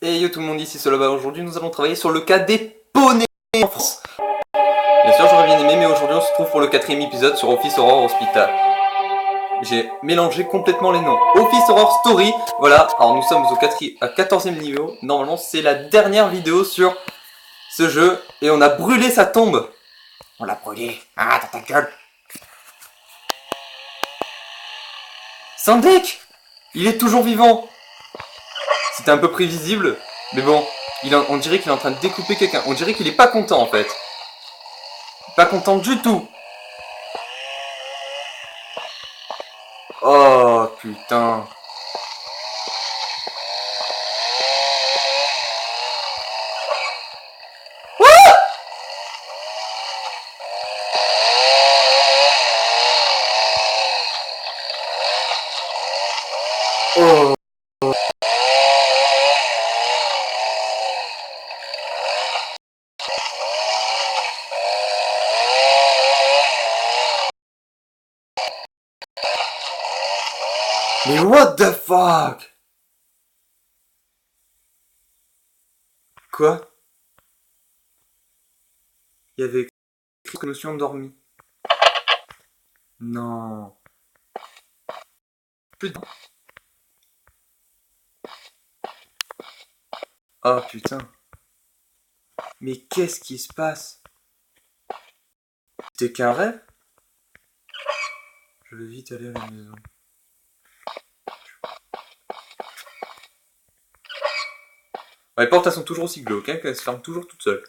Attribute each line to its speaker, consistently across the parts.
Speaker 1: Et yo tout le monde, ici Solova. Aujourd'hui nous allons travailler sur le cas des poneys en France. Bien sûr j'aurais bien aimé, mais aujourd'hui on se trouve pour le 4ème épisode sur Office Horror Hospital. J'ai mélangé complètement les noms. Office Horror Story, voilà, alors nous sommes au 14ème niveau. Normalement c'est la dernière vidéo sur ce jeu. Et on a brûlé sa tombe. On l'a brûlé, ah dans ta gueule. Sandek, il est toujours vivant. C'était un peu prévisible, mais bon, on dirait qu'il est en train de découper quelqu'un. On dirait qu'il est pas content en fait. Pas content du tout. Oh putain. Oh. Mais what the fuck? Quoi? Il y avait écrit que je me suis endormi. Non. Putain. Oh putain. Mais qu'est-ce qui se passe? C'était qu'un rêve? Je vais vite aller à la maison. Les portes elles sont toujours aussi glauques, hein, qu'elles se ferment toujours toutes seules.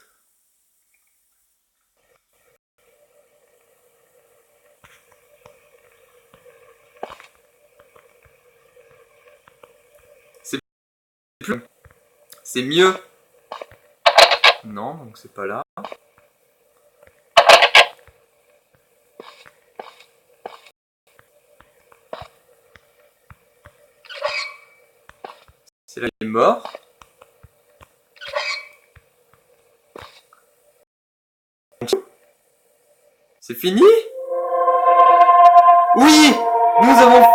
Speaker 1: C'est mieux. Non, donc c'est pas là. C'est là qu'il est mort. C'est fini? Oui! Nous avons...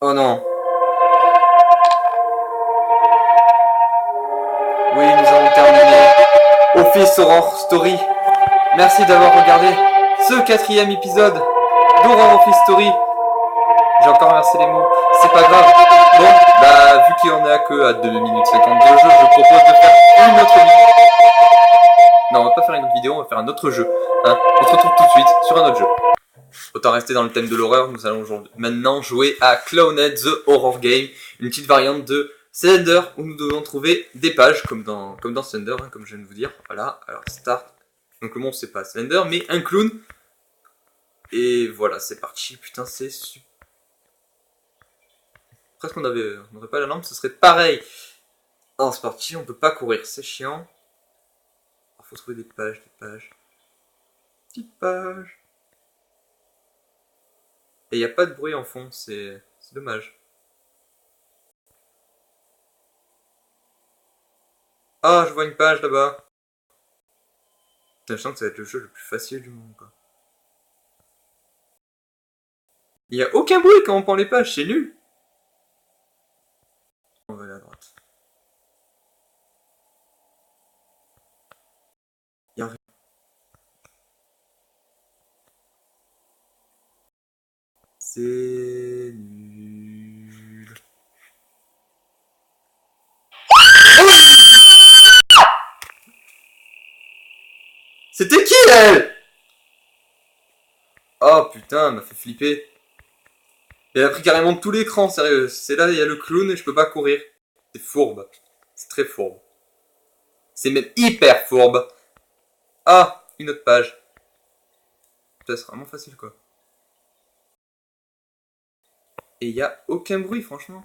Speaker 1: Oh non. Oui, nous avons terminé Office Horror Story. Merci d'avoir regardé ce 4ème épisode d'Horror Office Story. J'ai encore inversé les mots, c'est pas grave. Bon, bah vu qu'il y en a que à 2 minutes 50 de jeu, je propose de faire une autre vidéo. Non, on va pas faire une autre vidéo, on va faire un autre jeu. Hein, on se retrouve tout de suite sur un autre jeu. Autant rester dans le thème de l'horreur, nous allons maintenant jouer à Clowned the Horror Game, une petite variante de Slender où nous devons trouver des pages comme dans Slender, hein, comme je viens de vous dire. Voilà, alors start. Donc le monstre c'est pas Slender mais un clown. Et voilà, c'est parti. Putain, c'est super. Presque on n'aurait pas la lampe, ce serait pareil. Alors c'est parti, on peut pas courir, c'est chiant. Il faut trouver des pages. Petites pages. Et il n'y a pas de bruit en fond, c'est dommage. Ah, je vois une page là-bas. Je sens que ça va être le jeu le plus facile du monde, quoi. Il n'y a aucun bruit quand on prend les pages, c'est nul. On va aller à droite. Il n'y a rien. C'est nul. C'était qui elle? Oh putain, elle m'a fait flipper. Elle a pris carrément tout l'écran, sérieux. C'est là, il y a le clown et je peux pas courir. C'est fourbe. C'est très fourbe. C'est même hyper fourbe. Ah, une autre page. C'est vraiment facile quoi. Et il n'y a aucun bruit, franchement.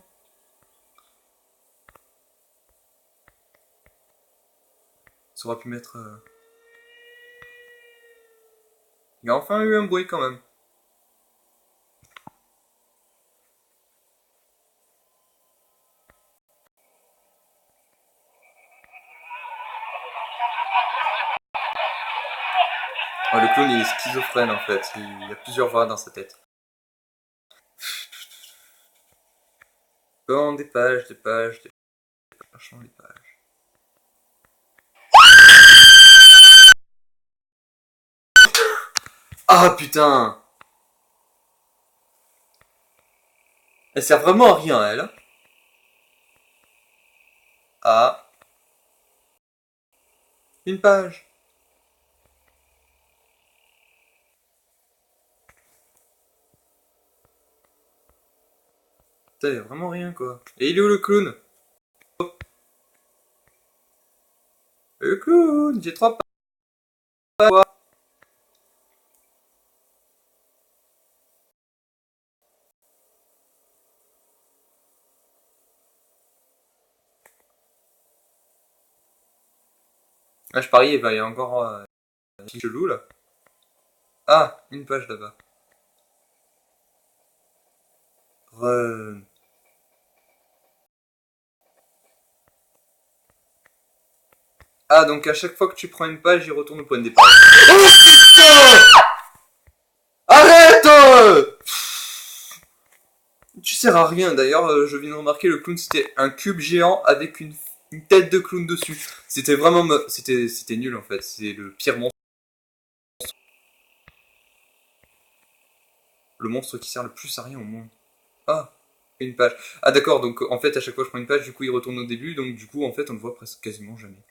Speaker 1: Ça aurait pu mettre... Il y a enfin eu un bruit quand même. Oh, le clown il est schizophrène en fait, il y a plusieurs voix dans sa tête. Bon, des pages, cherchons les pages. Ah putain! Elle sert vraiment à rien, elle. Ah. Une page. Putain, y a vraiment rien, quoi. Et il est où le clown? Le clown, j'ai 3 pages. Ah, je parie, il va y avoir encore un petit chelou, là. Ah, une page là-bas. Run. Ah, donc à chaque fois que tu prends une page, il retourne au point de départ. Oh putain! Arrête! Tu sers à rien. D'ailleurs, je viens de remarquer, le clown, c'était un cube géant avec une tête de clown dessus. C'était vraiment... C'était nul, en fait. C'est le pire monstre. Le monstre qui sert le plus à rien au monde. Ah, une page. Ah d'accord, donc en fait, à chaque fois que je prends une page, du coup, il retourne au début. Donc du coup, en fait, on le voit presque quasiment jamais.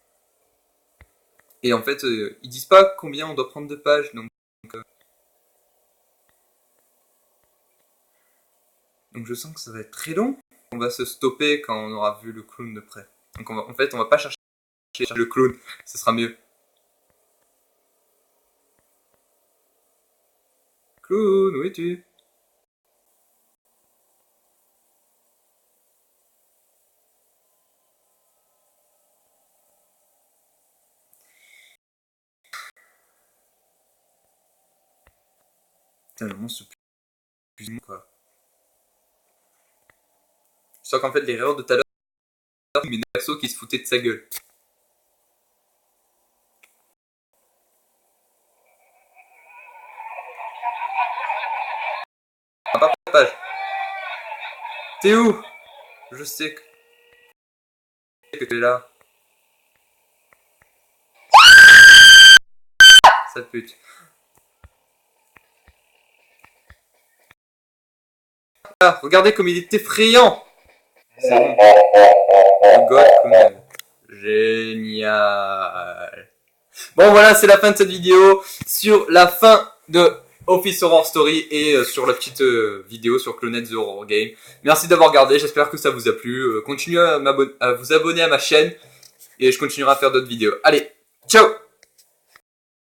Speaker 1: Et en fait, ils disent pas combien on doit prendre de pages. Donc je sens que ça va être très long. On va se stopper quand on aura vu le clown de près. Donc en fait, on va pas chercher le clown. Ce sera mieux. Clown, où es-tu? Putain, le monstre plus quoi. Je sens qu'en fait, l'erreur de tout à l'heure, mais Naxo qui se foutait de sa gueule. Ah, pas de page. T'es où? Je sais que t'es là. Sale pute. Ah, regardez comme il est effrayant. C'est bon. Oh god, comme... Génial. Bon voilà, c'est la fin de cette vidéo sur la fin de Office Horror Story et sur la petite vidéo sur Clonette The Horror Game. Merci d'avoir regardé, j'espère que ça vous a plu. Continuez à vous abonner à ma chaîne et je continuerai à faire d'autres vidéos. Allez, ciao!